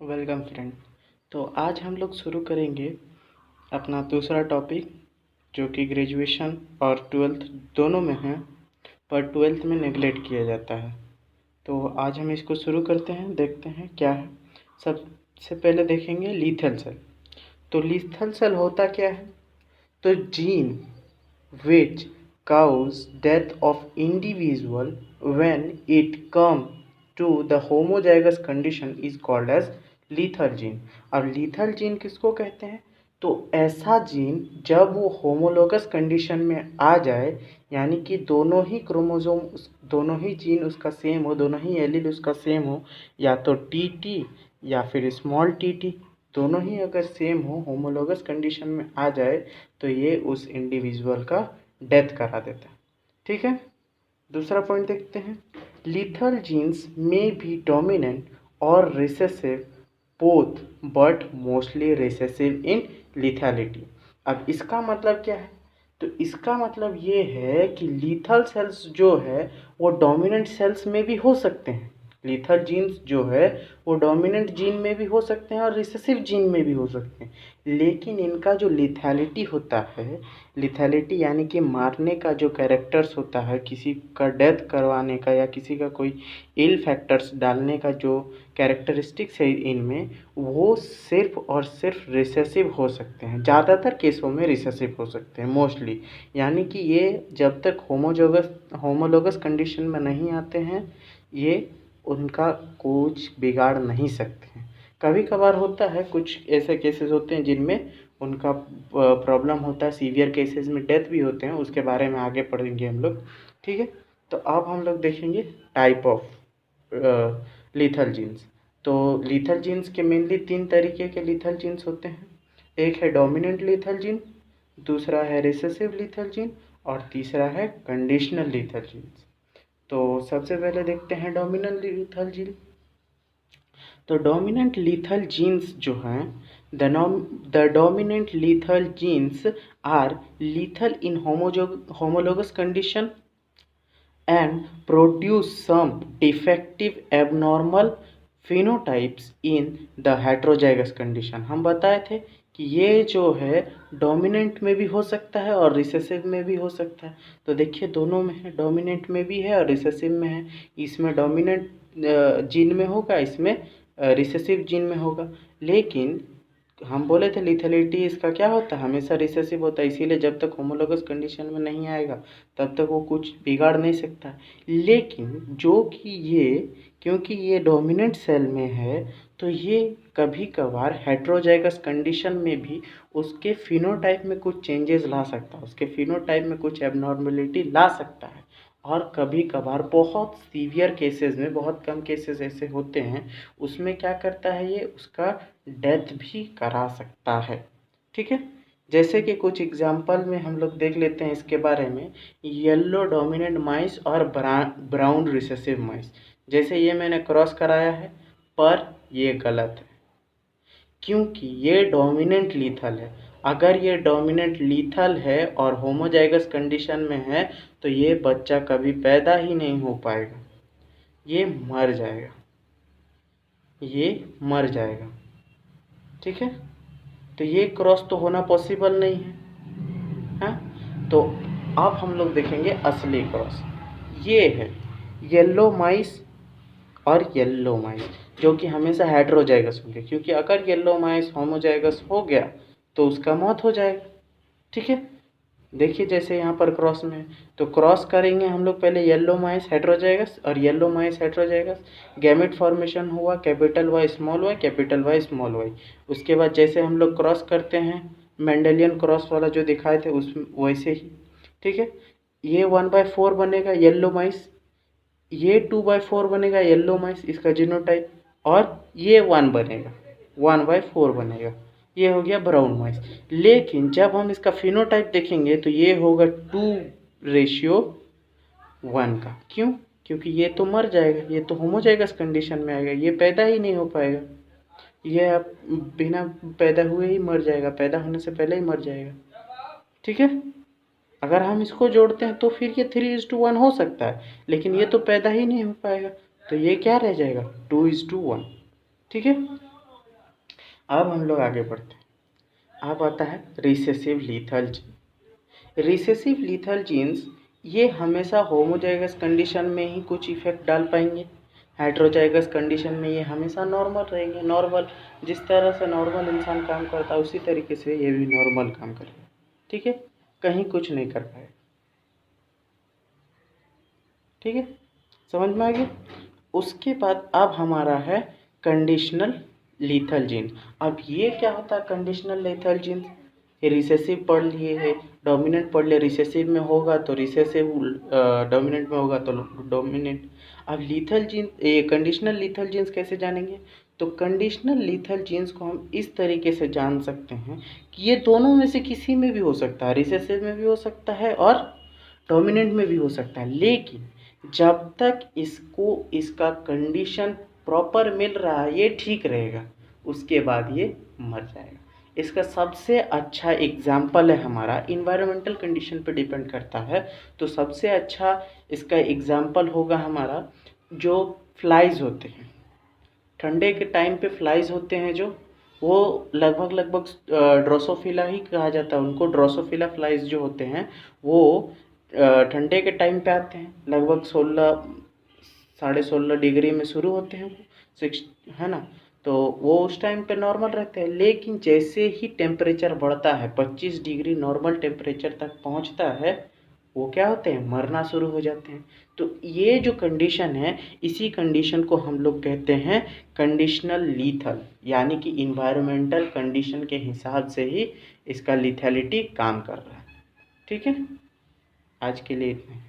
Welcome friend. तो आज हम लोग शुरू करेंगे अपना दूसरा टॉपिक जो कि ग्रेजुएशन और ट्वेल्थ दोनों में है, पर ट्वेल्थ में नेगलेक्ट किया जाता है। तो आज हम इसको शुरू करते हैं, देखते हैं क्या है। सबसे पहले देखेंगे लीथल सेल। तो लीथल सेल होता क्या है? तो gene which cause death of individual when it come to the homozygous condition is called as lethal gene। अब lethal gene किसको कहते हैं? तो ऐसा जीन जब वो होमोलोगस कंडीशन में आ जाए, यानी कि दोनों ही क्रोमोसोम दोनों ही जीन उसका सेम हो, दोनों ही एलील उसका सेम हो, या तो टी या फिर स्मॉल टी दोनों ही अगर सेम हो, होमोलोगस कंडीशन में आ जाए, तो ये उस इंडिविजुअल का डेथ करा देता है। ठीक है, दूसरा पॉइंट देखते हैं। लीथल जीन्स में बी डोमिनेंट और recessive both, but mostly recessive in lethality. अब इसका मतलब क्या है? तो इसका मतलब ये है कि लीथल सेल्स जो है वो डोमिनेंट सेल्स में भी हो सकते हैं। लीथल जीन्स जो है वो डोमिनेंट जीन में भी हो सकते हैं और रिसेसिव जीन में भी हो सकते हैं, लेकिन इनका जो लिथैलिटी होता है, लिथैलिटी यानी कि मारने का जो कैरेक्टर्स होता है, किसी का डेथ करवाने का या किसी का कोई इल फैक्टर्स डालने का जो कैरेक्टरिस्टिक्स है इनमें, वो सिर्फ और सिर्फ रिसेसिव हो सकते हैं। ज़्यादातर केसों में रिसेसिव हो सकते हैं मोस्टली, यानी कि ये जब तक होमोलोगस कंडीशन में नहीं आते हैं, ये उनका कुछ बिगाड़ नहीं सकते हैं। कभी कभार होता है, कुछ ऐसे केसेस होते हैं जिनमें उनका प्रॉब्लम होता है, सीवियर केसेस में डेथ भी होते हैं, उसके बारे में आगे पढ़ेंगे हम लोग। ठीक है, तो अब हम लोग देखेंगे टाइप ऑफ लीथल जीन्स। तो लीथल जीन्स के मेनली 3 तरीके के लीथल जीन्स होते हैं। एक है डोमिनेंट लीथल जीन, दूसरा है रिसेसिव लीथल जीन, और तीसरा है कंडीशनल लीथल जीन्स। तो सबसे पहले देखते हैं डोमिनेंट लीथल जीन। तो डोमिनेंट लीथल जीन्स जो हैं, the dominant lethal genes are lethal in homologous condition and produce some defective abnormal phenotypes in the heterozygous condition। हम बताए थे कि ये जो है डोमिनेंट में भी हो सकता है और रिसेसिव में भी हो सकता है। तो देखिए दोनों में है, डोमिनेंट में भी है और रिसेसिव में है। इसमें डोमिनेंट जीन में होगा, इसमें रिसेसिव जीन में होगा। लेकिन हम बोले थे लिथैलिटी इसका क्या होता है, हमेशा रिसेसिव होता है, इसीलिए जब तक होमोलोगस कंडीशन में नहीं आएगा तब तक वो कुछ बिगाड़ नहीं सकता। लेकिन जो कि ये, क्योंकि ये डोमिनेंट सेल में है, तो ये कभी कभार हेट्रोजाइगस कंडीशन में भी उसके फिनोटाइप में कुछ चेंजेस ला सकता है, उसके फिनोटाइप में कुछ एबनॉर्मेलिटी ला सकता है। और कभी कभार बहुत सीवियर केसेस में, बहुत कम केसेस ऐसे होते हैं, उसमें क्या करता है, ये उसका डेथ भी करा सकता है। ठीक है, जैसे कि कुछ एग्जाम्पल में हम लोग देख लेते हैं इसके बारे में। येलो डोमिनेंट माइस और ब्राउन रिसेसिव माइस। जैसे ये मैंने क्रॉस कराया है, पर ये गलत है क्योंकि ये डोमिनेंट लीथल है। अगर ये डोमिनेंट लीथल है और होमोजाइगस कंडीशन में है, तो ये बच्चा कभी पैदा ही नहीं हो पाएगा, ये मर जाएगा, ये मर जाएगा। ठीक है, तो ये क्रॉस तो होना पॉसिबल नहीं है, हाँ। तो अब हम लोग देखेंगे असली क्रॉस। ये है येलो माइस और येलो माइस, जो कि हमेशा हेट्रोजाइगस होंगे, क्योंकि अगर येलो माइस होमोजाइगस हो गया तो उसका मौत हो जाएगा। ठीक है, देखिए जैसे यहाँ पर क्रॉस में है, तो क्रॉस करेंगे हम लोग पहले येलो माइस हेट्रोजाइगस और yellow mice heterozygous. Gamete formation हुआ capital Y small y, capital Y small y. उसके बाद जैसे हम लोग क्रॉस करते हैं, मेंडेलियन क्रॉस वाला जो दिखाए थे उस वैसे ही। ठीक है, ये 1/4 बनेगा येलो माइस, ये 2/4 बनेगा येलो माइस, इसका जीनोटाइप, और ये 1 बनेगा, 1/4 बनेगा, ये हो गया ब्राउन माइस। लेकिन जब हम इसका फिनोटाइप देखेंगे तो ये होगा 2:1 का। क्यों? क्योंकि ये तो मर जाएगा, ये तो होमोजाइगस कंडीशन में आएगा, ये पैदा ही नहीं हो पाएगा, ये अब बिना पैदा हुए ही मर जाएगा, पैदा होने से पहले ही मर जाएगा। ठीक है, अगर हम इसको जोड़ते हैं तो फिर ये 3:1 हो सकता है, लेकिन ये तो पैदा ही नहीं हो पाएगा, तो ये क्या रह जाएगा, 2:1। ठीक है, अब हम लोग आगे बढ़ते हैं। अब आता है recessive lethal gene. Recessive lethal genes ये हमेशा होमोजाइगस कंडीशन में ही कुछ इफेक्ट डाल पाएंगे, हेटेरोजाइगस कंडीशन में ये हमेशा नॉर्मल रहेंगे। नॉर्मल, जिस तरह से नॉर्मल इंसान काम करता है उसी तरीके से ये भी नॉर्मल काम करेगा, ठीक है, कहीं कुछ नहीं कर पाएगा, ठीक है, समझ में आ गया। उसके बाद अब हमारा है कंडीशनल लीथल जीन। अब ये क्या होता है कंडीशनल लीथल जीन? ये रिसेसिव पढ़ लिए है, डोमिनेंट पढ़ लिया, रिसेसिव में होगा तो रिसेसिव, डोमिनेंट में होगा तो डोमिनेंट। अब लीथल जीन, ये कंडीशनल लीथल जीन्स कैसे जानेंगे? तो कंडीशनल लीथल जीन्स को हम इस तरीके से जान सकते हैं कि ये दोनों में से किसी में भी हो सकता है, रिसेसिव में भी हो सकता है और डोमिनेंट में भी हो सकता है, लेकिन जब तक इसको इसका कंडीशन प्रॉपर मिल रहा है ये ठीक रहेगा, उसके बाद ये मर जाएगा। इसका सबसे अच्छा एग्जाम्पल है हमारा, इन्वायरमेंटल कंडीशन पे डिपेंड करता है, तो सबसे अच्छा इसका एग्जाम्पल होगा हमारा जो फ्लाइज होते हैं, ठंडे के टाइम पे फ्लाइज होते हैं जो, वो लगभग ड्रोसोफिला ही कहा जाता है उनको। ड्रोसोफिला फ्लाइज जो होते हैं वो ठंडे के टाइम पे आते हैं, लगभग 16-16.5 डिग्री में शुरू होते हैं वो, 6, है ना, तो वो उस टाइम पे नॉर्मल रहते हैं। लेकिन जैसे ही टेम्परेचर बढ़ता है, 25 डिग्री नॉर्मल टेम्परेचर तक पहुंचता है, वो क्या होते हैं, मरना शुरू हो जाते हैं। तो ये जो कंडीशन है, इसी कंडीशन को हम लोग कहते हैं कंडीशनल लीथल, यानी कि इन्वायरमेंटल कंडीशन के हिसाब से ही इसका लिथैलिटी काम कर रहा है, ठीक है। आज के लिए इतना ही।